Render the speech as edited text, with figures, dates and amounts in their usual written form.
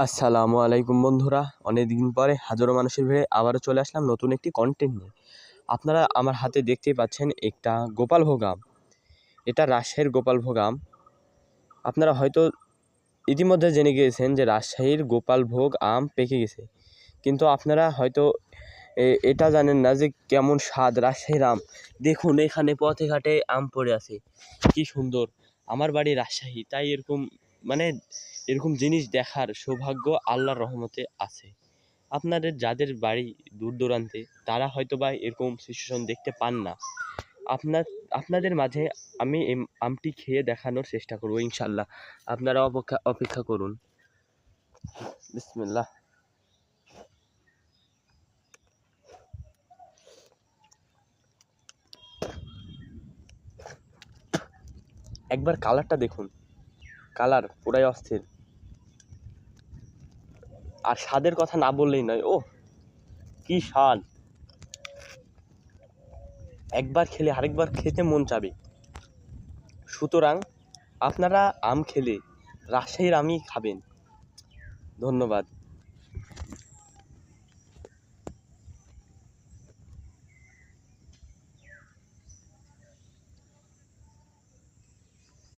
আসসালামু আলাইকুম বন্ধুরা, অনেক দিন পরে হাজারো মানুষের ভিড়ে আবারও চলে আসলাম নতুন একটি কন্টেন্ট নিয়ে। আপনারা আমার হাতে দেখতেই পাচ্ছেন একটা গোপালভোগ আম। এটা রাজশাহীর গোপালভোগ আম। আপনারা হয়তো ইতিমধ্যে জেনে গিয়েছেন যে রাজশাহীর গোপালভোগ আম পেকে গেছে, কিন্তু আপনারা হয়তো এটা জানেন না যে কেমন স্বাদ রাজশাহীর আম। দেখুন, এখানে পথে ঘাটে আম পড়ে আছে, কি সুন্দর। আমার বাড়ি রাজশাহী, তাই এরকম জিনিস দেখার সৌভাগ্য আল্লাহর রহমতে আছে। আপনাদের যাদের বাড়ি দূর দূরান্তে, তারা হয়তো বা এরকম সিচুয়েশন দেখতে পান না। আপনাদের মাঝে আমি এই আমটি খেয়ে দেখানোর চেষ্টা করব ইনশাল্লাহ। আপনারা অপেক্ষা করুন। বিসমিল্লাহ। একবার কালারটা দেখুন, কালার পুরাই অস্থির। আর স্বাদের কথা না বললেই নয়, ও কি স্বাদ! একবার খেলে আরেকবার খেতে মন চাবে। সুতরাং আপনারা আম খেলে রাজশাহীর আমই খাবেন। ধন্যবাদ।